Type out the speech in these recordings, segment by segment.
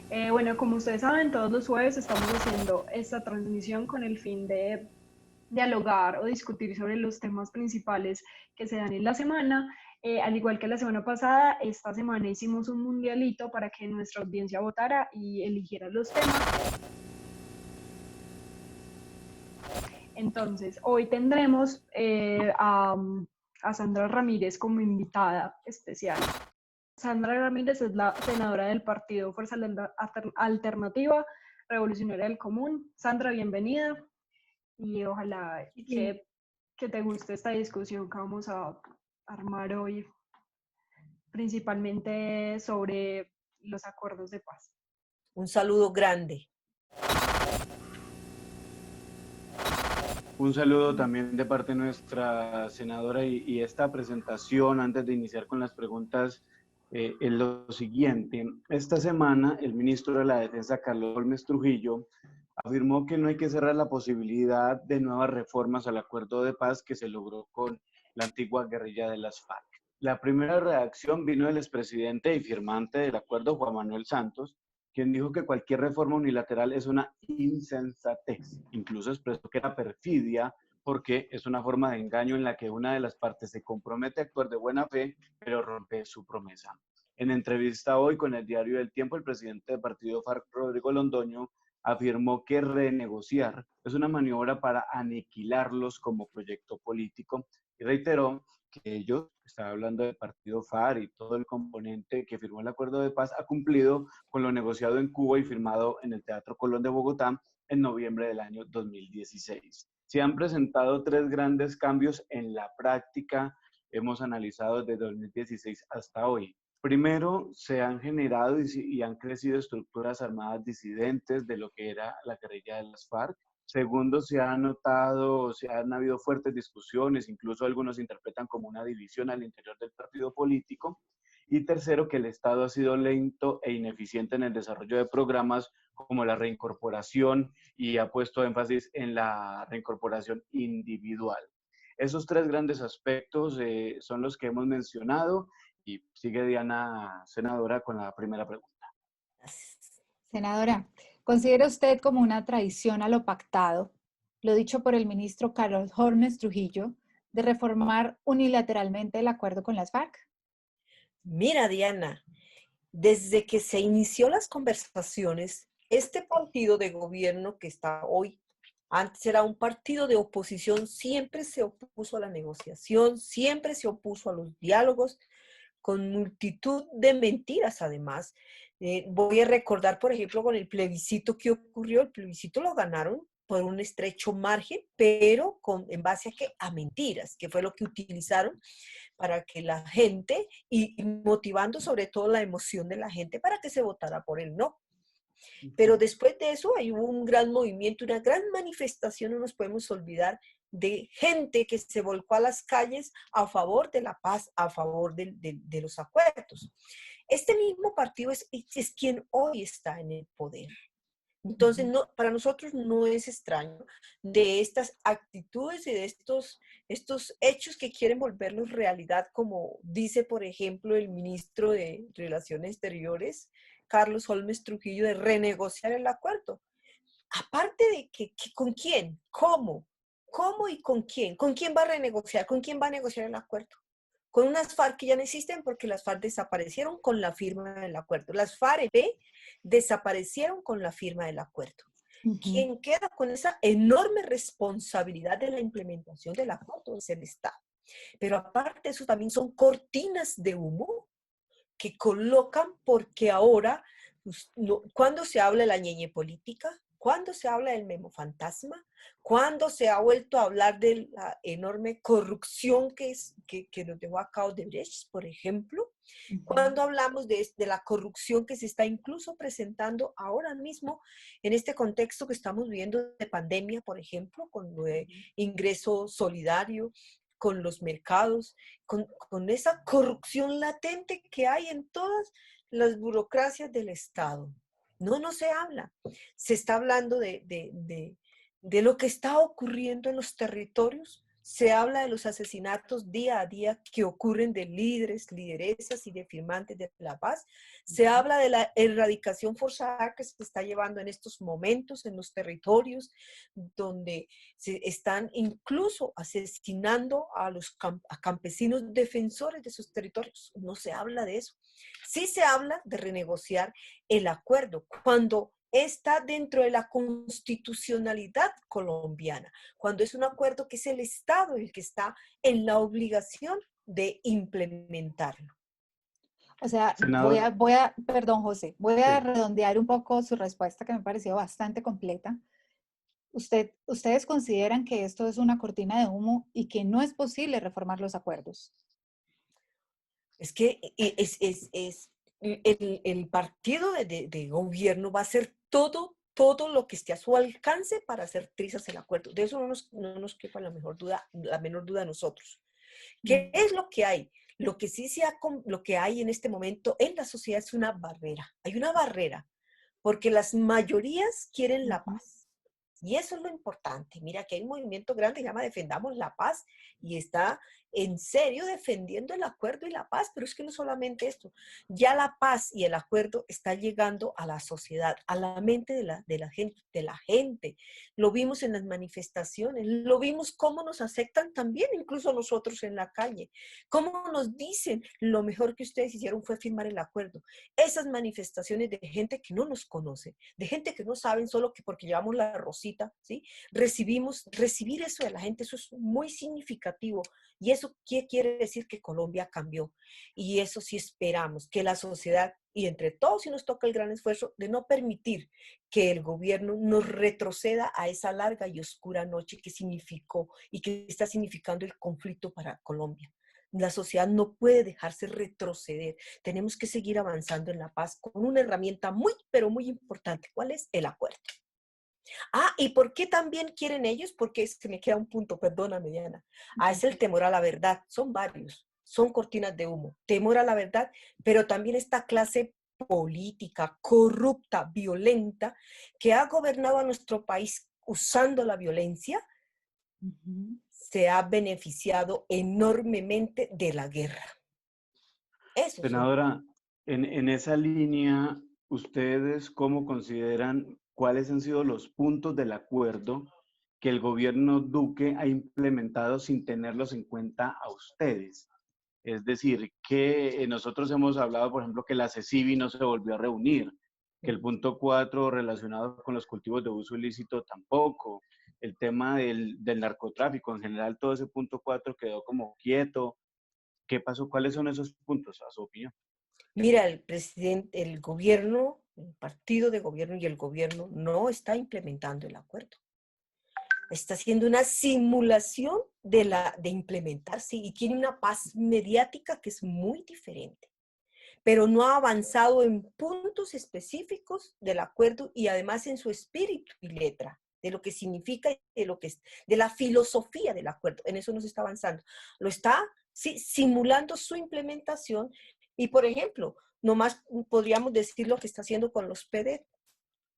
Bueno, como ustedes saben, todos los jueves estamos haciendo esta transmisión con el fin de dialogar o discutir sobre los temas principales que se dan en la semana. Al igual que la semana pasada, esta semana hicimos un mundialito para que nuestra audiencia votara y eligiera los temas. Entonces, hoy tendremos a Sandra Ramírez como invitada especial. Sandra Ramírez es la senadora del Partido Fuerza Alternativa Revolucionaria del Común. Sandra, bienvenida y ojalá Sí. que te guste esta discusión que vamos a armar hoy, principalmente sobre los acuerdos de paz. Un saludo grande. Un saludo también de parte de nuestra senadora y esta presentación, antes de iniciar con las preguntas, es lo siguiente. Esta semana el ministro de la Defensa, Carlos Holmes Trujillo, afirmó que no hay que cerrar la posibilidad de nuevas reformas al acuerdo de paz que se logró con la antigua guerrilla de las FARC. La primera reacción vino del expresidente y firmante del acuerdo, Juan Manuel Santos, quien dijo que cualquier reforma unilateral es una insensatez. Incluso expresó que era perfidia porque es una forma de engaño en la que una de las partes se compromete a actuar de buena fe, pero rompe su promesa. En entrevista hoy con el diario El Tiempo, el presidente del partido FARC, Rodrigo Londoño, afirmó que renegociar es una maniobra para aniquilarlos como proyecto político y reiteró que ellos, estaba hablando del partido FARC y todo el componente que firmó el acuerdo de paz, ha cumplido con lo negociado en Cuba y firmado en el Teatro Colón de Bogotá en noviembre del año 2016. Se han presentado tres grandes cambios en la práctica, hemos analizado desde 2016 hasta hoy. Primero, se han generado y han crecido estructuras armadas disidentes de lo que era la guerrilla de las FARC. Segundo, se ha notado, se han habido fuertes discusiones, incluso algunos interpretan como una división al interior del partido político. Y tercero, que el Estado ha sido lento e ineficiente en el desarrollo de programas como la reincorporación y ha puesto énfasis en la reincorporación individual. Esos tres grandes aspectos son los que hemos mencionado y sigue Diana, senadora, con la primera pregunta. Senadora, ¿considera usted como una traición a lo pactado, lo dicho por el ministro Carlos Holmes Trujillo, de reformar unilateralmente el acuerdo con las FARC? Mira, Diana, desde que se inició las conversaciones, este partido de gobierno que está hoy, antes era un partido de oposición, siempre se opuso a la negociación, siempre se opuso a los diálogos, con multitud de mentiras además. Voy a recordar, por ejemplo, con el plebiscito que ocurrió, el plebiscito lo ganaron por un estrecho margen, pero en base a, a mentiras, que fue lo que utilizaron para que la gente, y motivando sobre todo la emoción de la gente para que se votara por el no. Pero después de eso hay un gran movimiento, una gran manifestación, no nos podemos olvidar, de gente que se volcó a las calles a favor de la paz, a favor de los acuerdos. Este mismo partido es quien hoy está en el poder. Entonces, no, para nosotros no es extraño de estas actitudes y de estos hechos que quieren volverlos realidad, como dice, por ejemplo, el ministro de Relaciones Exteriores, Carlos Holmes Trujillo, de renegociar el acuerdo. Aparte de que ¿con quién? ¿Cómo y con quién? ¿Con quién va a renegociar? ¿Con quién va a negociar el acuerdo? Con unas FARC que ya no existen porque las FARC desaparecieron con la firma del acuerdo. Las FARC-EP desaparecieron con la firma del acuerdo. Quien queda con esa enorme responsabilidad de la implementación del acuerdo es el Estado. Pero aparte de eso también son cortinas de humo que colocan porque ahora, pues, no, cuando se habla de la ñeñe política, cuando se habla del memo fantasma, cuando se ha vuelto a hablar de la enorme corrupción que nos llevó a cabo Odebrecht, por ejemplo, cuando hablamos de la corrupción que se está incluso presentando ahora mismo en este contexto que estamos viviendo de pandemia, por ejemplo, con el ingreso solidario, con los mercados, con esa corrupción latente que hay en todas las burocracias del Estado. No se habla. Se está hablando de lo que está ocurriendo en los territorios Se habla de los asesinatos día a día que ocurren de líderes, lideresas y de firmantes de la paz. Se habla de la erradicación forzada que se está llevando en estos momentos en los territorios donde se están incluso asesinando a los a campesinos defensores de sus territorios. No se habla de eso. Sí se habla de renegociar el acuerdo cuando está dentro de la constitucionalidad colombiana, cuando es un acuerdo que es el Estado el que está en la obligación de implementarlo. O sea, Senador, perdón, José, voy a sí. redondear un poco su respuesta que me pareció bastante completa. ¿Ustedes consideran que esto es una cortina de humo y que no es posible reformar los acuerdos? Es que el partido de gobierno va a hacer todo lo que esté a su alcance para hacer trizas el acuerdo. De eso no nos quepa la menor duda a nosotros. ¿Qué es lo que hay? Lo que sí lo que hay en este momento en la sociedad es una barrera. Hay una barrera porque las mayorías quieren la Ujú. paz. Y eso es lo importante. Mira que hay un movimiento grande que se llama Defendamos la Paz y está en serio defendiendo el acuerdo y la paz, pero es que no solamente esto, ya la paz y el acuerdo está llegando a la sociedad, a la mente de la gente. Lo vimos en las manifestaciones, lo vimos cómo nos aceptan también, incluso nosotros en la calle, cómo nos dicen lo mejor que ustedes hicieron fue firmar el acuerdo. Esas manifestaciones de gente que no nos conoce, de gente que no saben solo que porque llevamos la rosita, ¿sí? Recibir eso de la gente, eso es muy significativo. ¿Y eso qué quiere decir? Que Colombia cambió. Y eso sí esperamos, que la sociedad, y entre todos sí nos toca el gran esfuerzo de no permitir que el gobierno nos retroceda a esa larga y oscura noche que significó y que está significando el conflicto para Colombia. La sociedad no puede dejarse retroceder. Tenemos que seguir avanzando en la paz con una herramienta muy, pero muy importante. ¿Cuál es? El acuerdo. Ah, ¿y por qué también quieren ellos? Porque es que me queda un punto, perdóname, Diana. Ah, es el temor a la verdad. Son varios, son cortinas de humo. Temor a la verdad, pero también esta clase política, corrupta, violenta, que ha gobernado a nuestro país usando la violencia, Ujú. se ha beneficiado enormemente de la guerra. Esos son. Senadora, en esa línea, ¿ustedes cómo consideran cuáles han sido los puntos del acuerdo que el gobierno Duque ha implementado sin tenerlos en cuenta a ustedes? Es decir, que nosotros hemos hablado, por ejemplo, que la CECIBI no se volvió a reunir, que el punto 4 relacionado con los cultivos de uso ilícito tampoco, el tema del narcotráfico en general, todo ese punto 4 quedó como quieto. ¿Qué pasó? ¿Cuáles son esos puntos, a su opinión? Mira, el presidente, el gobierno, el partido de gobierno y el gobierno no está implementando el acuerdo. Está haciendo una simulación de implementarse y tiene una paz mediática que es muy diferente, pero no ha avanzado en puntos específicos del acuerdo y además en su espíritu y letra, de lo que significa y de lo que es, de la filosofía del acuerdo. En eso no se está avanzando. Lo está simulando su implementación y, por ejemplo, nomás podríamos decir lo que está haciendo con los PD.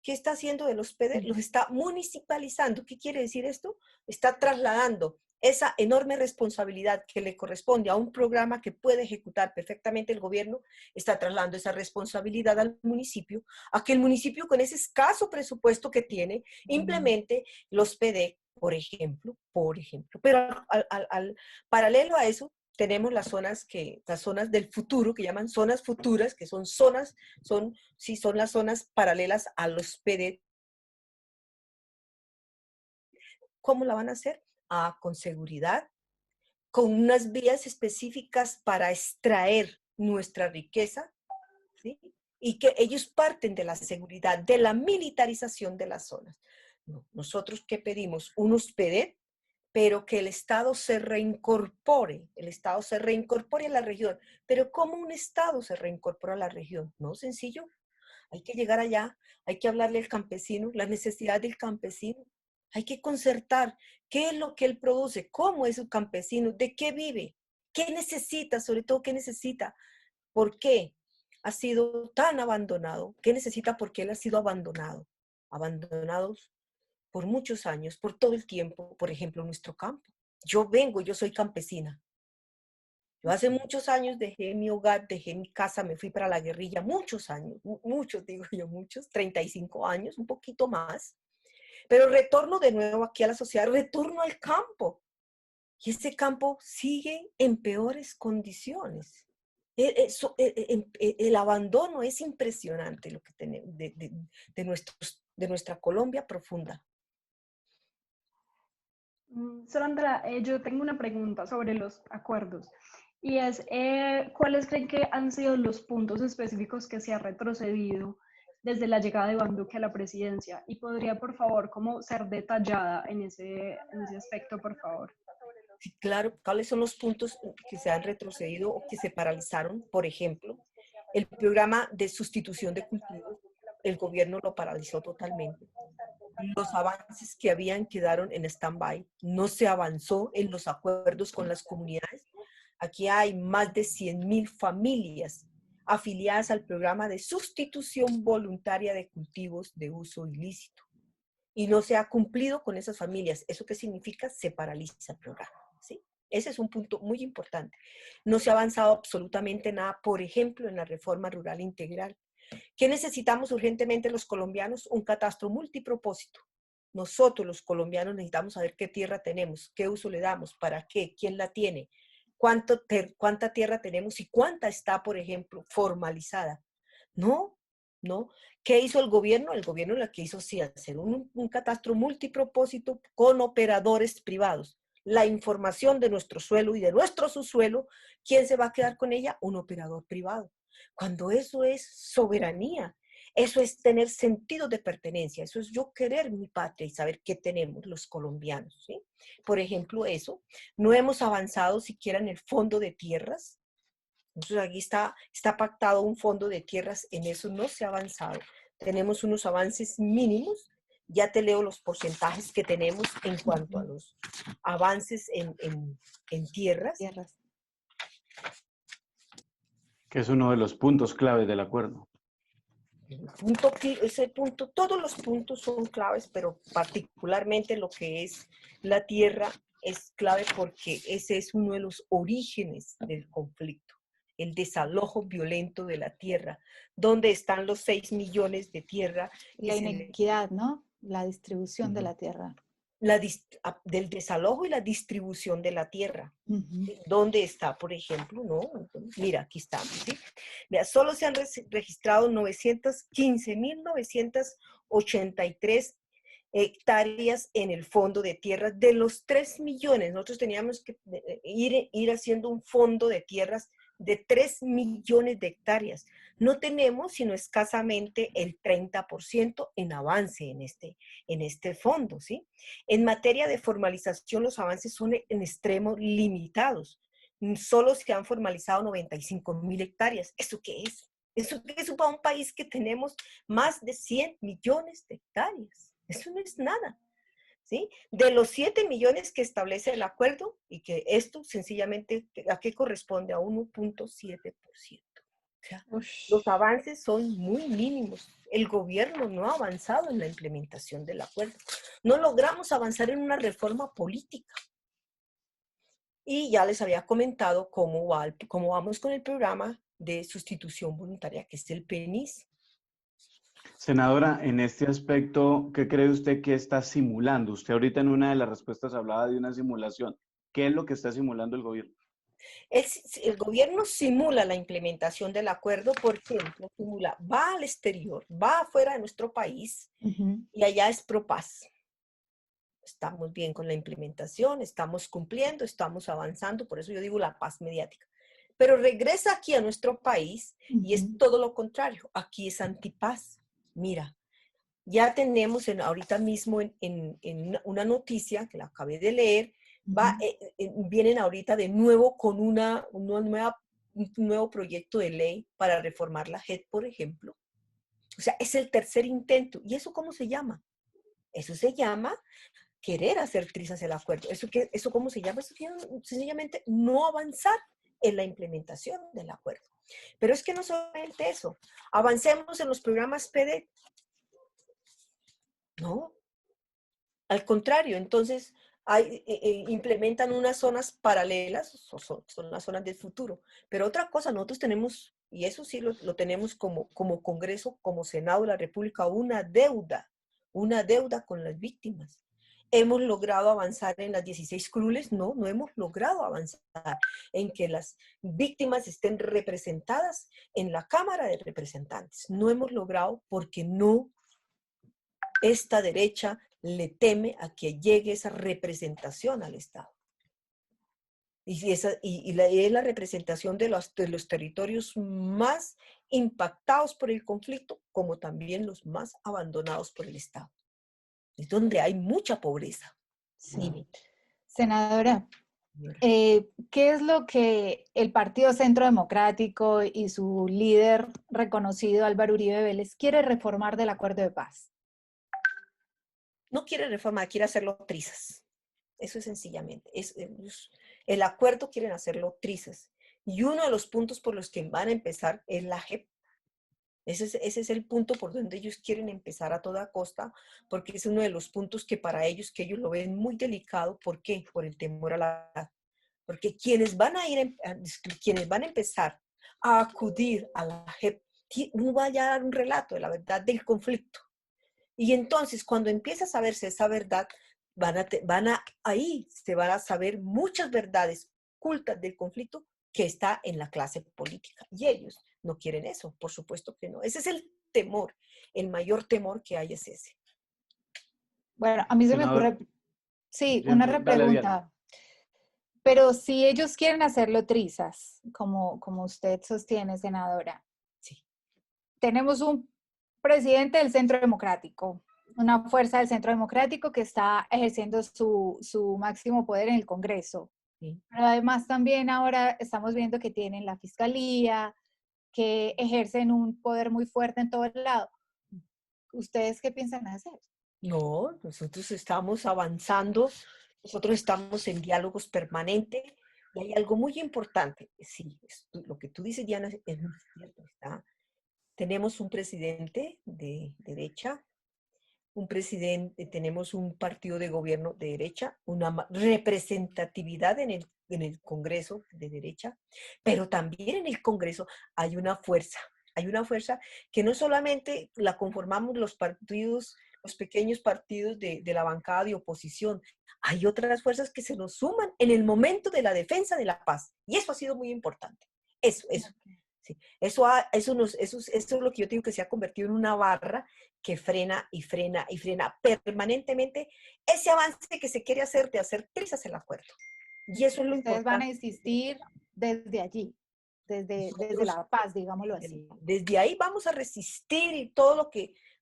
¿Qué está haciendo de los PD? Los está municipalizando. ¿Qué quiere decir esto? Está trasladando esa enorme responsabilidad que le corresponde a un programa que puede ejecutar perfectamente el gobierno, está trasladando esa responsabilidad al municipio, a que el municipio con ese escaso presupuesto que tiene, implemente los PD, por ejemplo. Pero paralelo a eso, tenemos las zonas del futuro, que llaman zonas futuras, que son zonas, son las zonas paralelas a los PD. ¿Cómo la van a hacer? Con seguridad, con unas vías específicas para extraer nuestra riqueza, ¿sí? Y que ellos parten de la seguridad, de la militarización de las zonas. No, nosotros, ¿qué pedimos? Unos PD, pero que el Estado se reincorpore a la región. Pero ¿cómo un Estado se reincorpora a la región? No, sencillo. Hay que llegar allá, hay que hablarle al campesino, la necesidad del campesino. Hay que concertar qué es lo que él produce, cómo es un campesino, de qué vive, qué necesita, sobre todo qué necesita, por qué ha sido tan abandonado, qué necesita porque él ha sido abandonado, abandonados por muchos años, por todo el tiempo, por ejemplo, nuestro campo. Yo soy campesina. Yo hace muchos años dejé mi hogar, dejé mi casa, me fui para la guerrilla, muchos años, muchos digo yo, muchos, 35 años, un poquito más. Pero retorno de nuevo aquí a la sociedad, retorno al campo. Y ese campo sigue en peores condiciones. El abandono es impresionante lo que tenemos de nuestra Colombia profunda. Sandra, yo tengo una pregunta sobre los acuerdos y es, ¿cuáles creen que han sido los puntos específicos que se ha retrocedido desde la llegada de Iván Duque a la presidencia? Y podría, por favor, como ser detallada en ese aspecto, por favor. Sí, claro, ¿cuáles son los puntos que se han retrocedido o que se paralizaron? Por ejemplo, el programa de sustitución de cultivos, el gobierno lo paralizó totalmente. Los avances que habían quedaron en stand-by, no se avanzó en los acuerdos con las comunidades. Aquí hay más de 100.000 familias afiliadas al programa de sustitución voluntaria de cultivos de uso ilícito. Y no se ha cumplido con esas familias. ¿Eso qué significa? Se paraliza el programa, ¿sí? Ese es un punto muy importante. No se ha avanzado absolutamente nada, por ejemplo, en la reforma rural integral. ¿Qué necesitamos urgentemente los colombianos? Un catastro multipropósito. Nosotros los colombianos necesitamos saber qué tierra tenemos, qué uso le damos, para qué, quién la tiene, cuánta tierra tenemos y cuánta está, por ejemplo, formalizada. No. ¿Qué hizo el gobierno? El gobierno lo que hizo sí hacer un catastro multipropósito con operadores privados. La información de nuestro suelo y de nuestro subsuelo, ¿quién se va a quedar con ella? Un operador privado. Cuando eso es soberanía, eso es tener sentido de pertenencia, eso es yo querer mi patria y saber qué tenemos los colombianos, ¿sí? Por ejemplo, eso, no hemos avanzado siquiera en el fondo de tierras. Entonces aquí está pactado un fondo de tierras, en eso no se ha avanzado. Tenemos unos avances mínimos, ya te leo los porcentajes que tenemos en cuanto a los avances en tierras. Que es uno de los puntos claves del acuerdo. Todos los puntos son claves, pero particularmente lo que es la tierra es clave porque ese es uno de los orígenes del conflicto, el desalojo violento de la tierra, donde están los 6 millones de tierra. La inequidad, ¿no? La distribución de la tierra. Del desalojo y la distribución de la tierra. ¿Dónde está, por ejemplo? ¿No? Mira, aquí estamos, ¿sí? Mira, solo se han registrado 915.983 hectáreas en el fondo de tierras de los 3 millones. Nosotros teníamos que ir haciendo un fondo de tierras de 3 millones de hectáreas. No tenemos sino escasamente el 30% en avance en este fondo, ¿sí? En materia de formalización, los avances son en extremo limitados. Solo se han formalizado 95.000 hectáreas. ¿Eso qué es? ¿Eso qué es para un país que tenemos más de 100 millones de hectáreas? Eso no es nada. ¿Sí? De los 7 millones que establece el acuerdo, y que esto sencillamente, ¿a qué corresponde? A 1.7%. O sea, los avances son muy mínimos. El gobierno no ha avanzado en la implementación del acuerdo. No logramos avanzar en una reforma política. Y ya les había comentado cómo vamos con el programa de sustitución voluntaria, que es el PENIS. Senadora, en este aspecto, ¿qué cree usted que está simulando? Usted ahorita en una de las respuestas hablaba de una simulación. ¿Qué es lo que está simulando el gobierno? El gobierno simula la implementación del acuerdo, por ejemplo, va al exterior, va afuera de nuestro país y allá es pro paz. Estamos bien con la implementación, estamos cumpliendo, estamos avanzando, por eso yo digo la paz mediática. Pero regresa aquí a nuestro país y es todo lo contrario, aquí es antipaz. Mira, ya tenemos ahorita mismo en una noticia que la acabé de leer, vienen ahorita de nuevo con un nuevo proyecto de ley para reformar la JEP, por ejemplo. O sea, es el tercer intento. ¿Y eso cómo se llama? Eso se llama querer hacer trizas el acuerdo. ¿Eso cómo se llama? Eso quiere sencillamente no avanzar en la implementación del acuerdo. Pero es que no solamente eso. Avancemos en los programas PD. No. Al contrario, entonces implementan unas zonas paralelas, son las zonas del futuro. Pero otra cosa, nosotros tenemos, y eso sí lo tenemos como Congreso, como Senado de la República, una deuda con las víctimas. ¿Hemos logrado avanzar en las 16 curules? No, no hemos logrado avanzar en que las víctimas estén representadas en la Cámara de Representantes. No hemos logrado porque no, esta derecha le teme a que llegue esa representación al Estado. Es la representación de los territorios más impactados por el conflicto, como también los más abandonados por el Estado. Es donde hay mucha pobreza. Sí. Senadora, ¿qué es lo que el Partido Centro Democrático y su líder reconocido, Álvaro Uribe Vélez, quiere reformar del acuerdo de paz? No quiere reformar, quiere hacerlo trizas. Eso es sencillamente. El acuerdo quieren hacerlo trizas. Y uno de los puntos por los que van a empezar es la JEP. Ese es el punto por donde ellos quieren empezar a toda costa, porque es uno de los puntos que para ellos, que ellos lo ven muy delicado. ¿Por qué? Por el temor a la... Porque quienes van a empezar a acudir a la JEP, no vaya a dar un relato de la verdad del conflicto. Y entonces, cuando empieza a saberse esa verdad, ahí se van a saber muchas verdades ocultas del conflicto que está en la clase política. Y ellos no quieren eso, por supuesto que no. Ese es el temor, el mayor temor que hay es ese. Bueno, a mí se me Senador, ocurre, sí, una dale, Diana. repregunta. Pero si ellos quieren hacerlo trizas, como usted sostiene, senadora, Sí. tenemos un presidente del Centro Democrático, una fuerza del Centro Democrático que está ejerciendo su máximo poder en el Congreso. Sí. Pero además también ahora estamos viendo que tienen la Fiscalía, que ejercen un poder muy fuerte en todo el lado. ¿Ustedes qué piensan hacer? No, nosotros estamos avanzando, nosotros estamos en diálogos permanentes y hay algo muy importante. Sí, lo que tú dices, Diana, es muy cierto. Tenemos un presidente de derecha, tenemos un partido de gobierno de derecha, una representatividad en el Congreso de derecha, pero también en el Congreso hay una fuerza que no solamente la conformamos los partidos, los pequeños partidos de la bancada de oposición, hay otras fuerzas que se nos suman en el momento de la defensa de la paz, y eso ha sido muy importante. Eso. Sí. Eso es lo que yo digo, que se ha convertido en una barra que frena y frena y frena permanentemente ese avance que se quiere hacer de hacer trizas el acuerdo. Y eso es lo Ustedes van a importante. insistir desde allí, desde la paz, digámoslo así. Desde ahí vamos a resistir y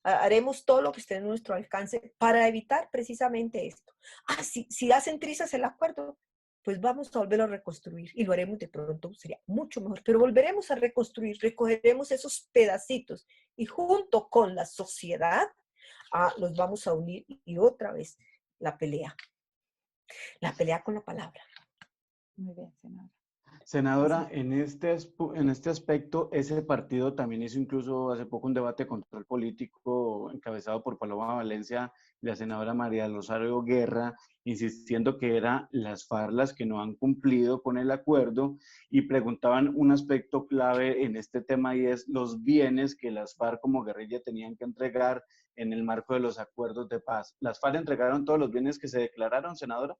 haremos todo lo que esté en nuestro alcance para evitar precisamente esto. Si hacen trizas el acuerdo, pues vamos a volverlo a reconstruir y lo haremos de pronto, sería mucho mejor, pero volveremos a reconstruir, recogeremos esos pedacitos y junto con la sociedad los vamos a unir y otra vez la pelea con la palabra. Muy bien, senadora. Senadora, en este aspecto, ese partido también hizo incluso hace poco un debate de control político encabezado por Paloma Valencia y la senadora María Rosario Guerra, insistiendo que eran las FARC las que no han cumplido con el acuerdo y preguntaban un aspecto clave en este tema y es los bienes que las FARC como guerrilla tenían que entregar en el marco de los acuerdos de paz. ¿Las FARC entregaron todos los bienes que se declararon, senadora?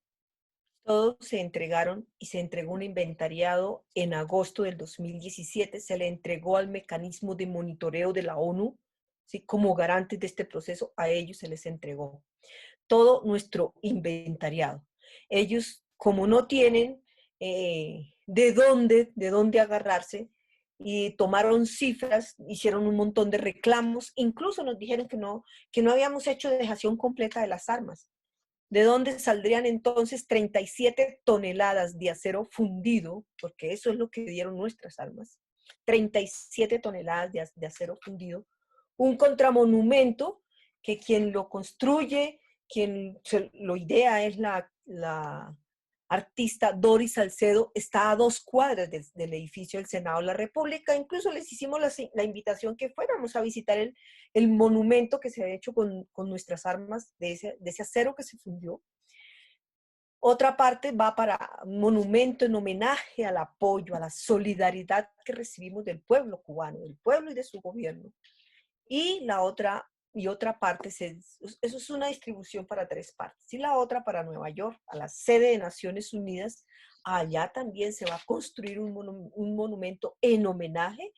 Todos se entregaron y se entregó un inventariado en agosto del 2017, se le entregó al mecanismo de monitoreo de la ONU, ¿sí? Como garantes de este proceso, a ellos se les entregó todo nuestro inventariado. Ellos, como no tienen de dónde agarrarse, y tomaron cifras, hicieron un montón de reclamos, incluso nos dijeron que no habíamos hecho dejación completa de las armas. ¿De dónde saldrían entonces 37 toneladas de acero fundido? Porque eso es lo que dieron nuestras armas. 37 toneladas de acero fundido. Un contramonumento que quien lo construye, quien lo idea es la artista Doris Salcedo, está a 2 cuadras del edificio del Senado de la República. Incluso les hicimos la invitación que fuéramos a visitar el monumento que se ha hecho con nuestras armas de ese acero que se fundió. Otra parte va para un monumento en homenaje al apoyo, a la solidaridad que recibimos del pueblo cubano, del pueblo y de su gobierno. Y otra parte, eso es una distribución para 3 partes. Y la otra para Nueva York, a la sede de Naciones Unidas. Allá también se va a construir un monumento en homenaje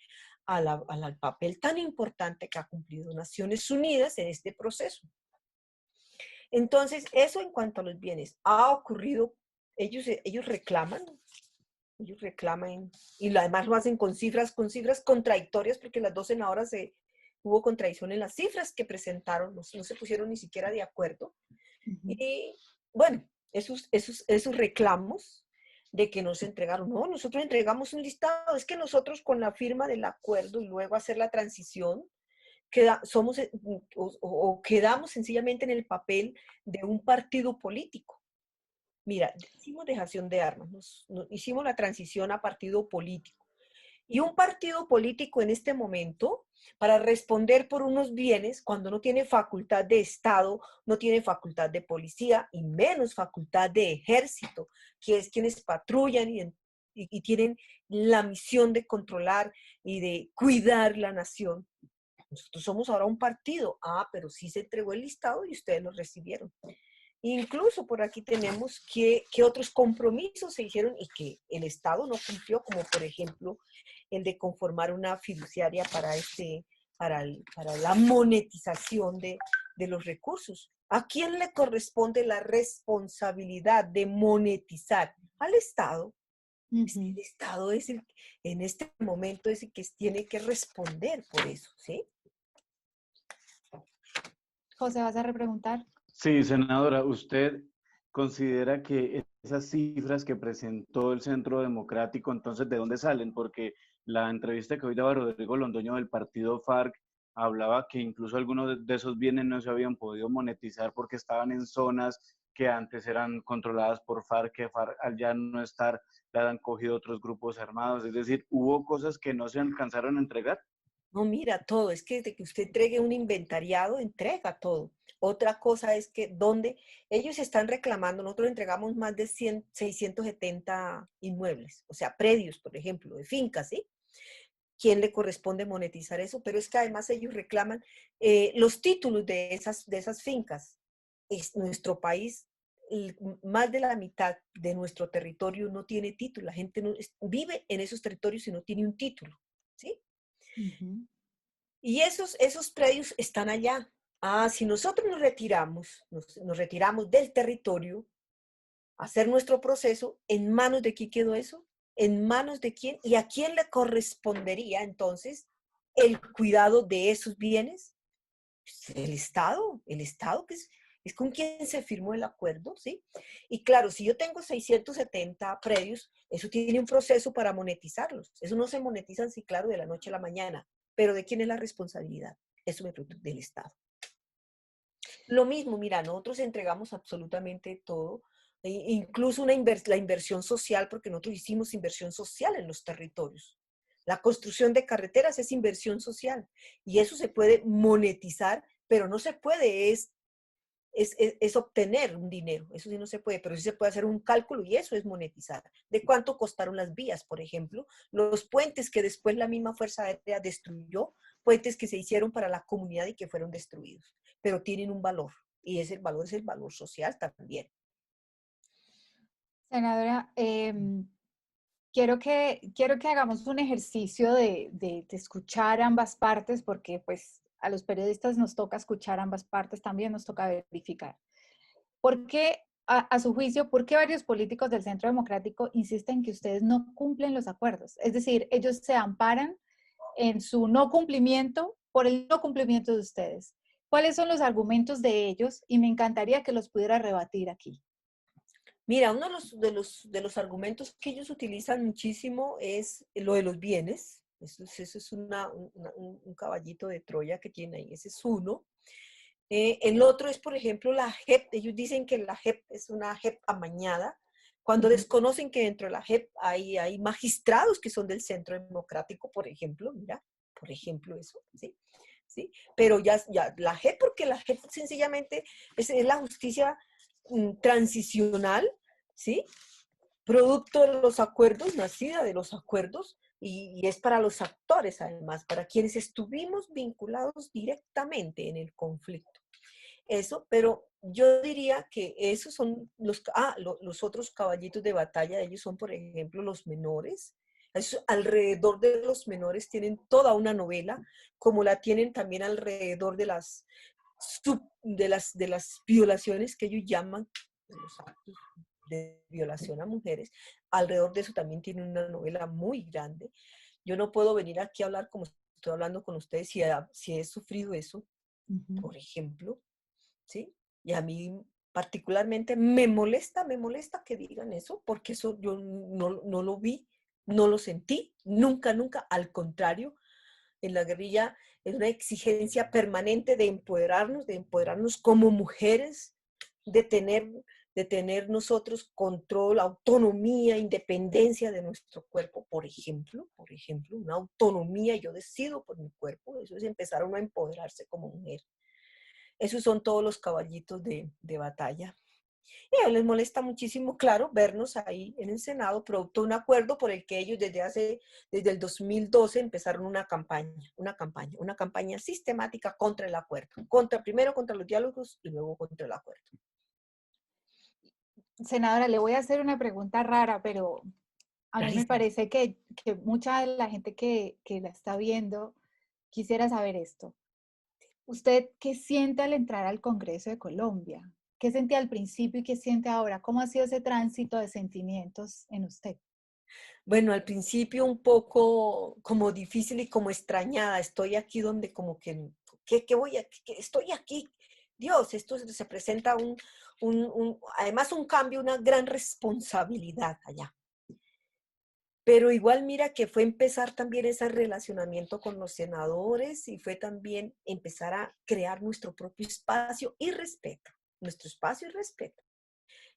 al papel tan importante que ha cumplido Naciones Unidas en este proceso. Entonces, eso en cuanto a los bienes. Ha ocurrido, ellos reclaman, y además lo hacen con cifras contradictorias, porque las 2 senadoras hubo contradicción en las cifras que presentaron, no se pusieron ni siquiera de acuerdo. Y bueno, esos reclamos de que no se entregaron, no, nosotros entregamos un listado, es que nosotros con la firma del acuerdo y luego hacer la transición, quedamos sencillamente en el papel de un partido político. Mira, hicimos dejación de armas, hicimos la transición a partido político. Y un partido político en este momento, para responder por unos bienes, cuando no tiene facultad de Estado, no tiene facultad de policía y menos facultad de ejército, que es quienes patrullan y tienen la misión de controlar y de cuidar la nación. Nosotros somos ahora un partido. Pero sí se entregó el listado y ustedes lo recibieron. Incluso por aquí tenemos que otros compromisos se hicieron y que el Estado no cumplió, como por ejemplo el de conformar una fiduciaria para la monetización de los recursos. ¿A quién le corresponde la responsabilidad de monetizar? Al Estado. El Estado en este momento es el que tiene que responder por eso, ¿sí? José, ¿vas a repreguntar? Sí, senadora, ¿usted considera que esas cifras que presentó el Centro Democrático, entonces, ¿de dónde salen? Porque la entrevista que hoy daba Rodrigo Londoño del partido FARC hablaba que incluso algunos de esos bienes no se habían podido monetizar porque estaban en zonas que antes eran controladas por FARC, que FARC al ya no estar, la han cogido otros grupos armados. Es decir, ¿hubo cosas que no se alcanzaron a entregar? No, mira, todo. Es que desde que usted entregue un inventariado, entrega todo. Otra cosa es que donde ellos están reclamando, nosotros entregamos más de 670 inmuebles, o sea, predios, por ejemplo, de fincas, ¿sí? ¿Quién le corresponde monetizar eso? Pero es que además ellos reclaman los títulos de esas fincas. Es nuestro país, más de la mitad de nuestro territorio no tiene título. La gente no, vive en esos territorios y no tiene un título, ¿sí? Y esos predios están allá. Si nosotros nos retiramos del territorio, a hacer nuestro proceso, ¿en manos de quién quedó eso? ¿En manos de quién? ¿Y a quién le correspondería entonces el cuidado de esos bienes? Pues el Estado que es con quien se firmó el acuerdo, ¿sí? Y claro, si yo tengo 670 predios, eso tiene un proceso para monetizarlos. Eso no se monetiza así, claro, de la noche a la mañana. Pero ¿de quién es la responsabilidad? Eso me pregunto, del Estado. Lo mismo, mira, nosotros entregamos absolutamente todo, incluso la inversión social, porque nosotros hicimos inversión social en los territorios. La construcción de carreteras es inversión social y eso se puede monetizar, pero no se puede es obtener un dinero, eso sí no se puede, pero sí se puede hacer un cálculo y eso es monetizar. ¿De cuánto costaron las vías, por ejemplo? Los puentes que después la misma Fuerza Aérea destruyó, puentes que se hicieron para la comunidad y que fueron destruidos, pero tienen un valor y ese valor es el valor social también. Senadora, quiero que hagamos un ejercicio de escuchar ambas partes, porque pues a los periodistas nos toca escuchar ambas partes, también nos toca verificar. ¿Por qué, a su juicio, por qué varios políticos del Centro Democrático insisten que ustedes no cumplen los acuerdos? Es decir, ellos se amparan en su no cumplimiento por el no cumplimiento de ustedes. ¿Cuáles son los argumentos de ellos? Y me encantaría que los pudiera rebatir aquí. Mira, uno de los argumentos que ellos utilizan muchísimo es lo de los bienes. Eso es un caballito de Troya que tiene ahí, ese es uno. El otro es, por ejemplo, la JEP. Ellos dicen que la JEP es una JEP amañada, cuando desconocen que dentro de la JEP hay magistrados que son del Centro Democrático, por ejemplo, mira, por ejemplo eso, ¿sí? ¿Sí? Pero ya la JEP, porque la JEP sencillamente es la justicia transicional, ¿sí? Producto de los acuerdos, nacida de los acuerdos, y es para los actores además, para quienes estuvimos vinculados directamente en el conflicto. Eso, pero yo diría que esos son los otros caballitos de batalla. Ellos son, por ejemplo, los menores. Alrededor de los menores tienen toda una novela, como la tienen también alrededor de las violaciones que ellos llaman, de los actos de violación a mujeres. Alrededor de eso también tienen una novela muy grande. Yo no puedo venir aquí a hablar como estoy hablando con ustedes si he sufrido eso, por ejemplo, ¿sí? Y a mí particularmente me molesta que digan eso, porque eso yo no lo vi, no lo sentí, nunca, nunca, al contrario, en la guerrilla es una exigencia permanente de empoderarnos como mujeres, de tener nosotros control, autonomía, independencia de nuestro cuerpo, por ejemplo, una autonomía, yo decido por mi cuerpo, eso es empezar uno a empoderarse como mujer. Esos son todos los caballitos de batalla. Y a ellos les molesta muchísimo, claro, vernos ahí en el Senado, producto de un acuerdo por el que ellos desde el 2012 empezaron una campaña sistemática contra el acuerdo. Primero contra los diálogos y luego contra el acuerdo. Senadora, le voy a hacer una pregunta rara, pero a mí me parece que mucha de la gente que la está viendo quisiera saber esto. ¿Usted qué siente al entrar al Congreso de Colombia? ¿Qué sentía al principio y qué siente ahora? ¿Cómo ha sido ese tránsito de sentimientos en usted? Bueno, al principio un poco como difícil y como extrañada. Estoy aquí donde como que, estoy aquí. Dios, esto se presenta además un cambio, una gran responsabilidad allá. Pero igual mira que fue empezar también ese relacionamiento con los senadores y fue también empezar a crear nuestro propio espacio y respeto, nuestro espacio y respeto.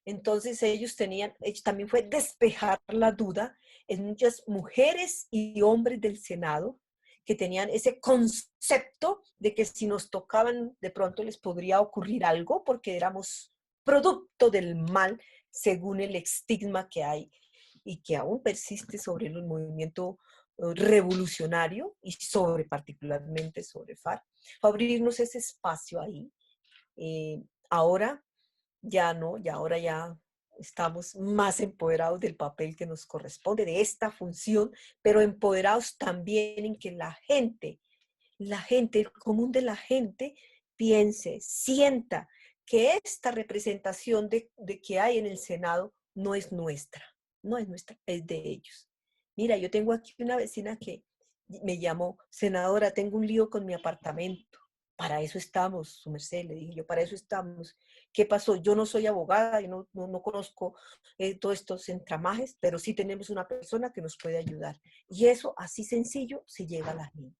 Entonces ellos también fue despejar la duda en muchas mujeres y hombres del Senado que tenían ese concepto de que si nos tocaban de pronto les podría ocurrir algo porque éramos producto del mal según el estigma que hay y que aún persiste sobre el movimiento revolucionario y particularmente sobre FARC. Fue abrirnos ese espacio ahí. Ahora ya no, ahora ya estamos más empoderados del papel que nos corresponde, de esta función, pero empoderados también en que la gente, el común de la gente, piense, sienta que esta representación de que hay en el Senado no es nuestra, es de ellos. Mira, yo tengo aquí una vecina que me llamó, senadora, tengo un lío con mi apartamento. Para eso estamos, su merced, le dije yo, para eso estamos. ¿Qué pasó? Yo no soy abogada, yo no conozco todos estos entramajes, pero sí tenemos una persona que nos puede ayudar. Y eso, así sencillo, se llega a la gente.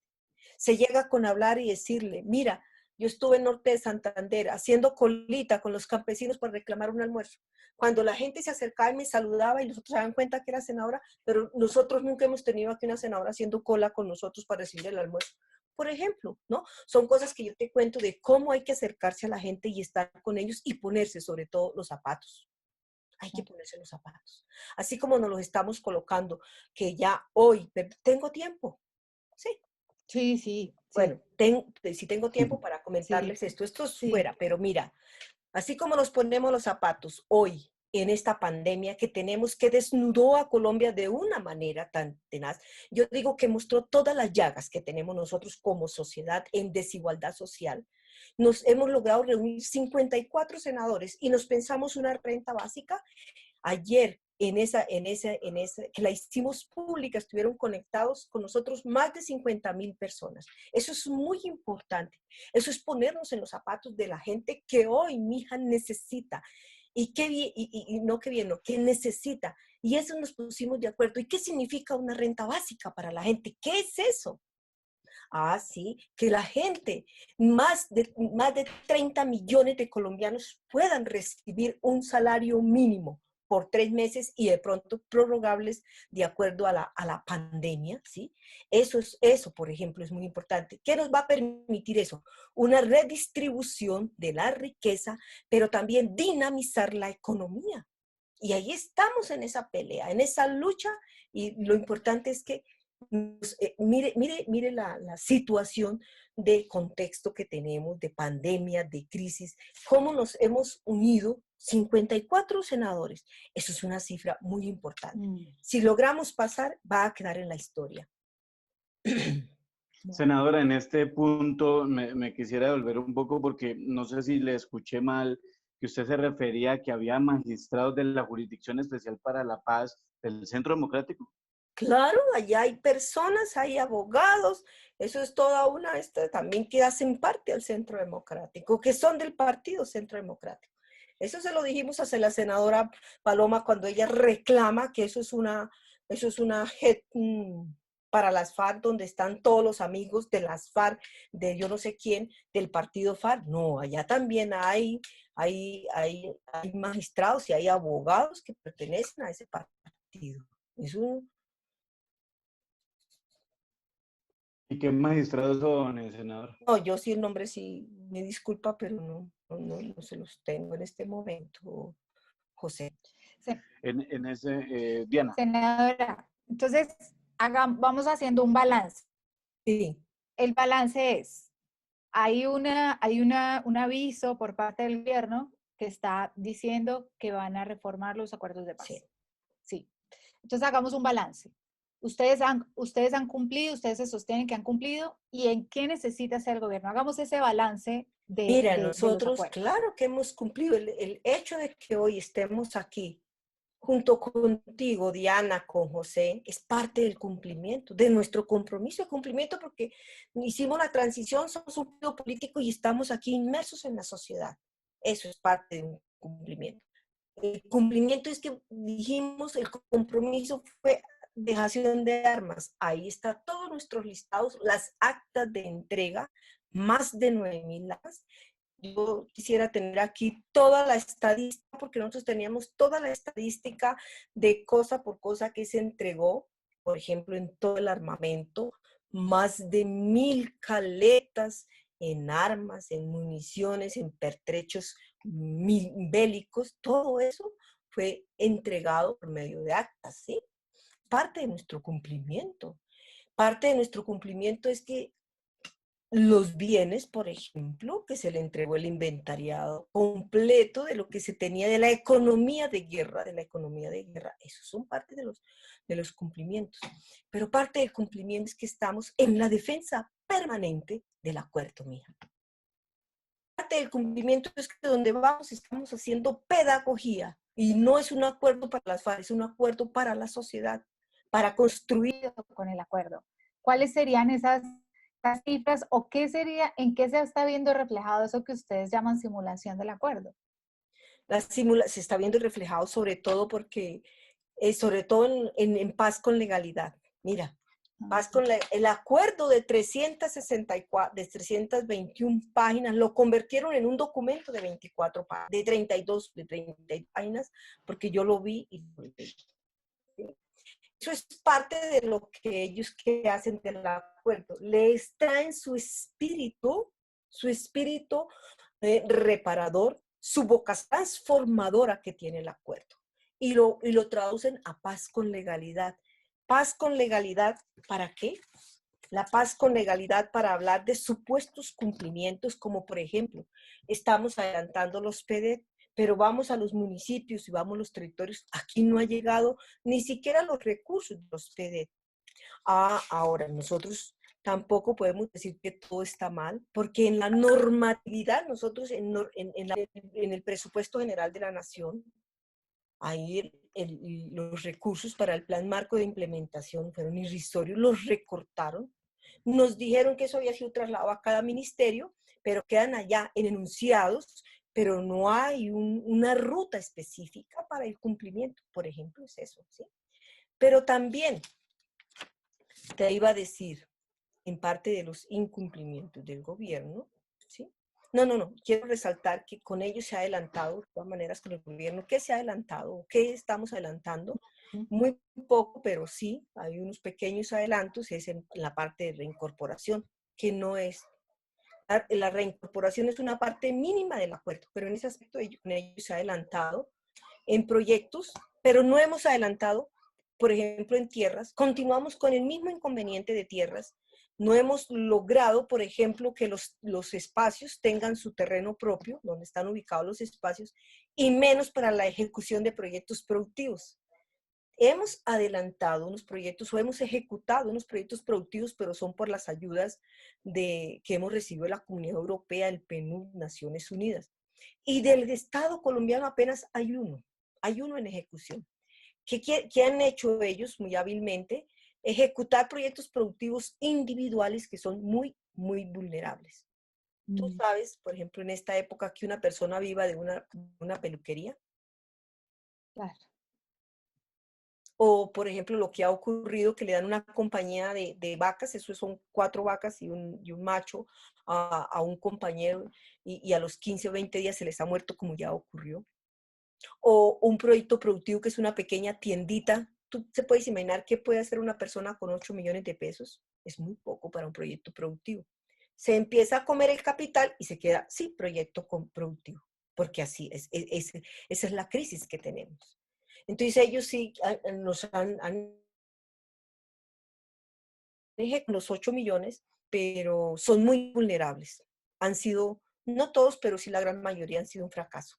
Se llega con hablar y decirle, mira, yo estuve en Norte de Santander haciendo colita con los campesinos para reclamar un almuerzo. Cuando la gente se acercaba y me saludaba y nosotros se daban cuenta que era senadora, pero nosotros nunca hemos tenido aquí una senadora haciendo cola con nosotros para recibir el almuerzo. Por ejemplo, ¿no? Son cosas que yo te cuento de cómo hay que acercarse a la gente y estar con ellos y ponerse sobre todo los zapatos. Hay que ponerse los zapatos. Así como nos los estamos colocando, que ya hoy, tengo tiempo, sí. Sí, sí. Bueno, si tengo tiempo para comentarles esto es fuera, pero mira, así como nos ponemos los zapatos hoy en esta pandemia que tenemos, que desnudó a Colombia de una manera tan tenaz, yo digo que mostró todas las llagas que tenemos nosotros como sociedad en desigualdad social. Nos hemos logrado reunir 54 senadores y nos pensamos una renta básica. Ayer, que la hicimos pública, estuvieron conectados con nosotros más de 50,000 personas. Eso es muy importante. Eso es ponernos en los zapatos de la gente que hoy mi hija necesita. Y que necesita. Y eso nos pusimos de acuerdo. ¿Y qué significa una renta básica para la gente? ¿Qué es eso? Ah, sí, que la gente, más de 30 millones de colombianos puedan recibir un salario mínimo por 3 meses y de pronto prorrogables de acuerdo a la pandemia, ¿sí? Eso, por ejemplo, es muy importante. ¿Qué nos va a permitir eso? Una redistribución de la riqueza, pero también dinamizar la economía. Y ahí estamos en esa pelea, en esa lucha, y lo importante es que mire la situación de contexto que tenemos, de pandemia, de crisis, cómo nos hemos unido 54 senadores. Eso es una cifra muy importante. Si logramos pasar, va a quedar en la historia. Senadora, en este punto me quisiera devolver un poco porque no sé si le escuché mal, que usted se refería a que había magistrados de la Jurisdicción Especial para la Paz del Centro Democrático. Claro, allá hay personas, hay abogados, eso es toda una, también que hacen parte del Centro Democrático, que son del Partido Centro Democrático. Eso se lo dijimos a la senadora Paloma cuando ella reclama que eso es una para las FARC, donde están todos los amigos de las FARC, de yo no sé quién, del partido FARC. No, allá también hay magistrados y hay abogados que pertenecen a ese partido. Es un... ¿Y qué magistrados son, senador? No, yo sí el nombre sí, me disculpa, pero no se los tengo en este momento, José. Diana. Senadora, entonces vamos haciendo un balance. Sí. El balance es, hay un aviso por parte del gobierno que está diciendo que van a reformar los acuerdos de paz. Sí. Sí. Entonces hagamos un balance. Ustedes han cumplido, ustedes se sostienen que han cumplido, ¿y en qué necesita hacer el gobierno? Hagamos ese balance Mira, de los nosotros, acuerdos. claro que hemos cumplido. El hecho de que hoy estemos aquí, junto contigo, Diana, con José, es parte del cumplimiento, de nuestro compromiso de cumplimiento, porque hicimos la transición, somos un partido político y estamos aquí inmersos en la sociedad. Eso es parte de un cumplimiento. El cumplimiento es que dijimos, el compromiso fue dejación de armas. Ahí está todos nuestros listados, las actas de entrega, más de 9,000 actas. Yo quisiera tener aquí toda la estadística, porque nosotros teníamos toda la estadística de cosa por cosa que se entregó, por ejemplo, en todo el armamento, más de 1,000 caletas en armas, en municiones, en pertrechos bélicos, todo eso fue entregado por medio de actas, ¿sí? Parte de nuestro cumplimiento. Parte de nuestro cumplimiento es que los bienes, por ejemplo, que se le entregó el inventariado completo de lo que se tenía de la economía de guerra, esos son parte de los cumplimientos. Pero parte del cumplimiento es que estamos en la defensa permanente del acuerdo, mija. Parte del cumplimiento es que donde vamos estamos haciendo pedagogía y no es un acuerdo para las FARC, es un acuerdo para la sociedad, para construir con el acuerdo. ¿Cuáles serían esas cifras o en qué se está viendo reflejado eso que ustedes llaman simulación del acuerdo? Se está viendo reflejado sobre todo porque, sobre todo en paz con legalidad. Mira, paz con el acuerdo de 321 páginas lo convirtieron en un documento de 24 páginas, de 32 páginas, porque yo lo vi y eso es parte de lo que ellos que hacen del acuerdo. Le extraen su espíritu reparador, su boca transformadora que tiene el acuerdo. Y lo traducen a paz con legalidad. Paz con legalidad, ¿para qué? La paz con legalidad para hablar de supuestos cumplimientos, como por ejemplo, estamos adelantando los PDET, pero vamos a los municipios y vamos a los territorios, aquí no ha llegado ni siquiera los recursos de los PDET. Ahora, nosotros tampoco podemos decir que todo está mal, porque en la normatividad, nosotros en el presupuesto general de la Nación, ahí los recursos para el plan marco de implementación fueron irrisorios, los recortaron. Nos dijeron que eso había sido trasladado a cada ministerio, pero quedan allá en enunciados, pero no hay una ruta específica para el cumplimiento, por ejemplo, es eso, ¿sí? Pero también te iba a decir, en parte de los incumplimientos del gobierno, ¿sí? No, quiero resaltar que con ellos se ha adelantado, de todas maneras, con el gobierno, ¿qué se ha adelantado? ¿Qué estamos adelantando? Muy poco, pero sí, hay unos pequeños adelantos, es en la parte de reincorporación, que no es, la reincorporación es una parte mínima del acuerdo, pero en ese aspecto con ellos se ha adelantado. en proyectos, pero no hemos adelantado, por ejemplo, en tierras. Continuamos con el mismo inconveniente de tierras. No hemos logrado, por ejemplo, que los espacios tengan su terreno propio, donde están ubicados los espacios, y menos para la ejecución de proyectos productivos. Hemos adelantado unos proyectos o hemos ejecutado unos proyectos productivos, pero son por las ayudas que hemos recibido de la Comunidad Europea, el PNUD, Naciones Unidas. Y del Estado colombiano apenas hay uno en ejecución. ¿Qué han hecho ellos muy hábilmente? Ejecutar proyectos productivos individuales que son muy, muy vulnerables. Tú sabes, por ejemplo, en esta época que una persona viva de una peluquería. Claro. O, por ejemplo, lo que ha ocurrido, que le dan una compañía de vacas, eso son 4 vacas y un macho a un compañero y a los 15 o 20 días se les ha muerto, como ya ocurrió. O un proyecto productivo que es una pequeña tiendita. ¿Tú te puedes imaginar qué puede hacer una persona con 8 millones de pesos? Es muy poco para un proyecto productivo. Se empieza a comer el capital y se queda sin proyecto productivo, porque así esa es la crisis que tenemos. Entonces ellos sí nos han los 8 millones, pero son muy vulnerables. Han sido, no todos, pero sí la gran mayoría han sido un fracaso.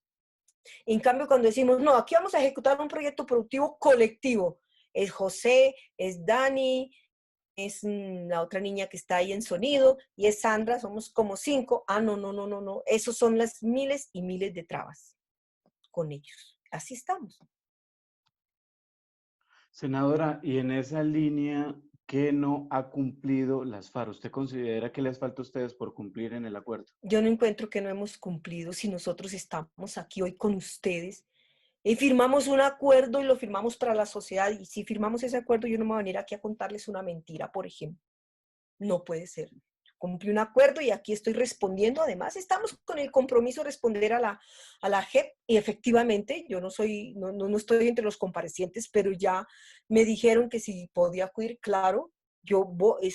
En cambio, cuando decimos, no, aquí vamos a ejecutar un proyecto productivo colectivo, es José, es Dani, es la otra niña que está ahí en sonido, y es Sandra, somos como 5. No. Esos son las miles y miles de trabas con ellos. Así estamos. Senadora, y en esa línea, ¿qué no ha cumplido las FARC? ¿Usted considera que les falta a ustedes por cumplir en el acuerdo? Yo no encuentro que no hemos cumplido si nosotros estamos aquí hoy con ustedes y firmamos un acuerdo y lo firmamos para la sociedad. Y si firmamos ese acuerdo, yo no me voy a venir aquí a contarles una mentira, por ejemplo. No puede ser. Cumplí un acuerdo y aquí estoy respondiendo. Además, estamos con el compromiso de responder a la JEP y efectivamente yo no estoy entre los comparecientes, pero ya me dijeron que si podía acudir, claro, yo he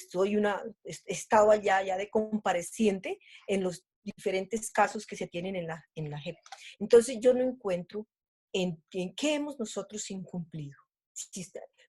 estado allá ya de compareciente en los diferentes casos que se tienen en la JEP. Entonces yo no encuentro en qué hemos nosotros incumplido.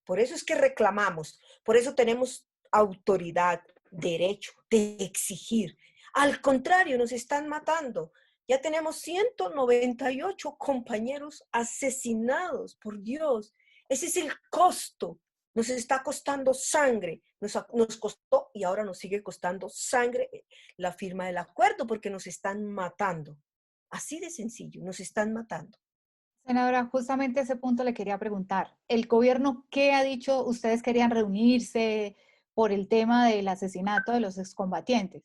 Por eso es que reclamamos, por eso tenemos autoridad, derecho de exigir. Al contrario, nos están matando. Ya tenemos 198 compañeros asesinados, por Dios. Ese es el costo. Nos está costando sangre, nos costó y ahora nos sigue costando sangre la firma del acuerdo porque nos están matando. Así de sencillo, nos están matando. Senadora, justamente ese punto le quería preguntar. ¿El gobierno qué ha dicho? Ustedes querían reunirse por el tema del asesinato de los excombatientes.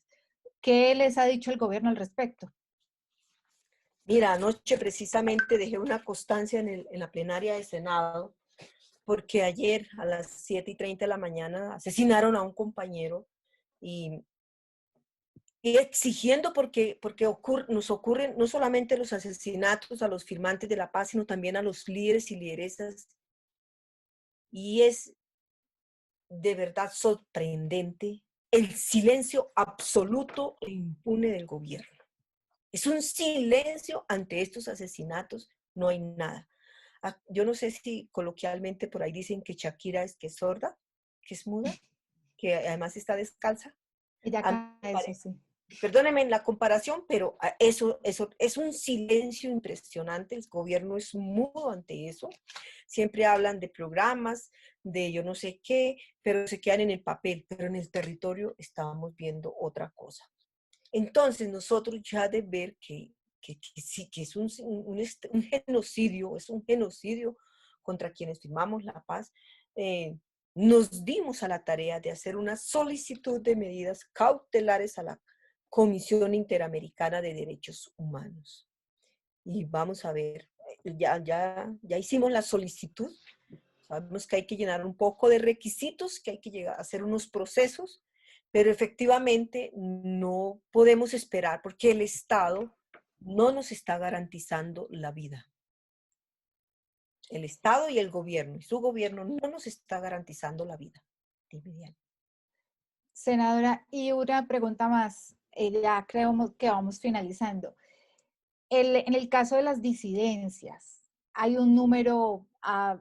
¿Qué les ha dicho el gobierno al respecto? Mira, anoche precisamente dejé una constancia en la plenaria del Senado porque ayer a las 7:30 de la mañana asesinaron a un compañero y exigiendo porque nos ocurren no solamente los asesinatos a los firmantes de la paz, sino también a los líderes y lideresas. Y es de verdad sorprendente el silencio absoluto e impune del gobierno. Es un silencio ante estos asesinatos, no hay nada. Yo no sé si coloquialmente por ahí dicen que Shakira es sorda, que es muda, que además está descalza. Ella A mí acá, me eso parece, sí. perdónenme la comparación, pero eso es un silencio impresionante. El gobierno es mudo ante eso. Siempre hablan de programas, de yo no sé qué, pero se quedan en el papel, pero en el territorio estábamos viendo otra cosa. Entonces nosotros ya de ver que sí, que es un genocidio, es un genocidio contra quienes firmamos la paz, nos dimos a la tarea de hacer una solicitud de medidas cautelares a la Comisión Interamericana de Derechos Humanos. Y vamos a ver, ya hicimos la solicitud, sabemos que hay que llenar un poco de requisitos, que hay que llegar a hacer unos procesos, pero efectivamente no podemos esperar porque el Estado no nos está garantizando la vida. El Estado y el gobierno, y su gobierno no nos está garantizando la vida. Senadora, y una pregunta más, ya creo que vamos finalizando. En el caso de las disidencias, hay un número,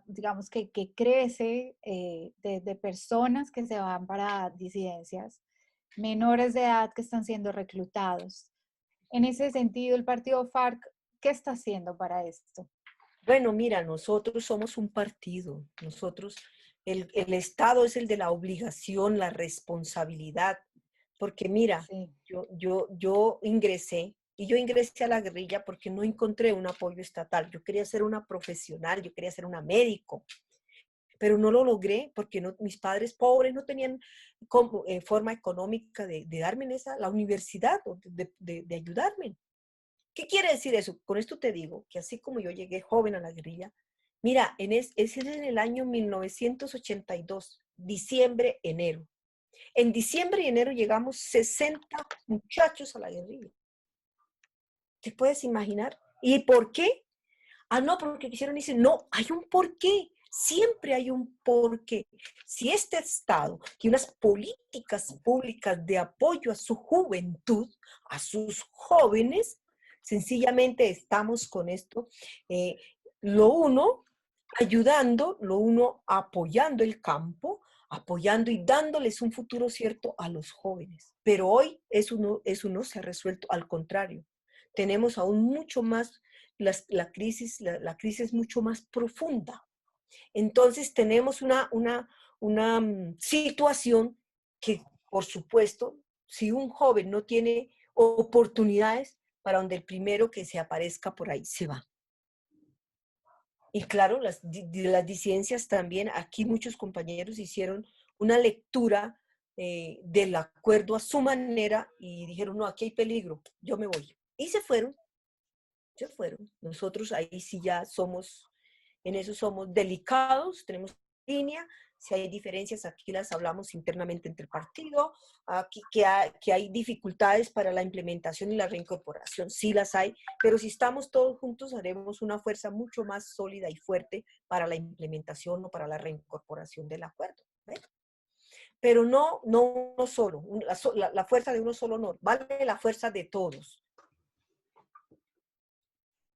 digamos, que crece de personas que se van para disidencias, menores de edad que están siendo reclutados. En ese sentido, el partido FARC, ¿qué está haciendo para esto? Bueno, mira, nosotros somos un partido, nosotros, el Estado es el de la obligación, la responsabilidad, porque mira, Sí, yo ingresé, y yo ingresé a la guerrilla porque no encontré un apoyo estatal. Yo quería ser una profesional, yo quería ser una médico, pero no lo logré porque mis padres pobres no tenían forma económica de darme la universidad o de ayudarme. ¿Qué quiere decir eso? Con esto te digo que así como yo llegué joven a la guerrilla, mira, ese era en el año 1982, diciembre, enero. En diciembre y enero llegamos 60 muchachos a la guerrilla. ¿Te puedes imaginar? ¿Y por qué? Ah, no, porque quisieron decir, no, hay un porqué. Siempre hay un porqué. Si este Estado tiene unas políticas públicas de apoyo a su juventud, a sus jóvenes, sencillamente estamos con esto, eh, lo uno ayudando, lo uno apoyando el campo, apoyando y dándoles un futuro cierto a los jóvenes. Pero hoy eso no se ha resuelto, al contrario. Tenemos aún mucho más, la crisis es mucho más profunda. Entonces tenemos una situación que, por supuesto, si un joven no tiene oportunidades, para donde el primero que se aparezca por ahí se va. Y claro, las disidencias también, aquí muchos compañeros hicieron una lectura del acuerdo a su manera y dijeron, no, aquí hay peligro, yo me voy. Y se fueron. Nosotros ahí sí ya somos, en eso somos delicados, tenemos línea. Si hay diferencias, aquí las hablamos internamente entre el partido, aquí que hay dificultades para la implementación y la reincorporación, sí las hay, pero si estamos todos juntos haremos una fuerza mucho más sólida y fuerte para la implementación o para la reincorporación del acuerdo. ¿Ves? Pero no uno solo, la fuerza de uno solo no, vale la fuerza de todos.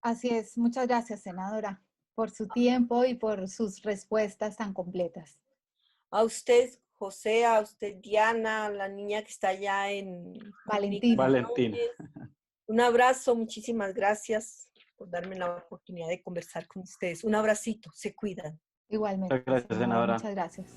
así es. Muchas gracias, senadora, por su tiempo y por sus respuestas tan completas. A usted, José, a usted, Diana, la niña que está allá en Valentina. Valentina. Un abrazo, muchísimas gracias por darme la oportunidad de conversar con ustedes. Un abracito, se cuidan. Igualmente, Muchas gracias, senadora, senadora. muchas gracias.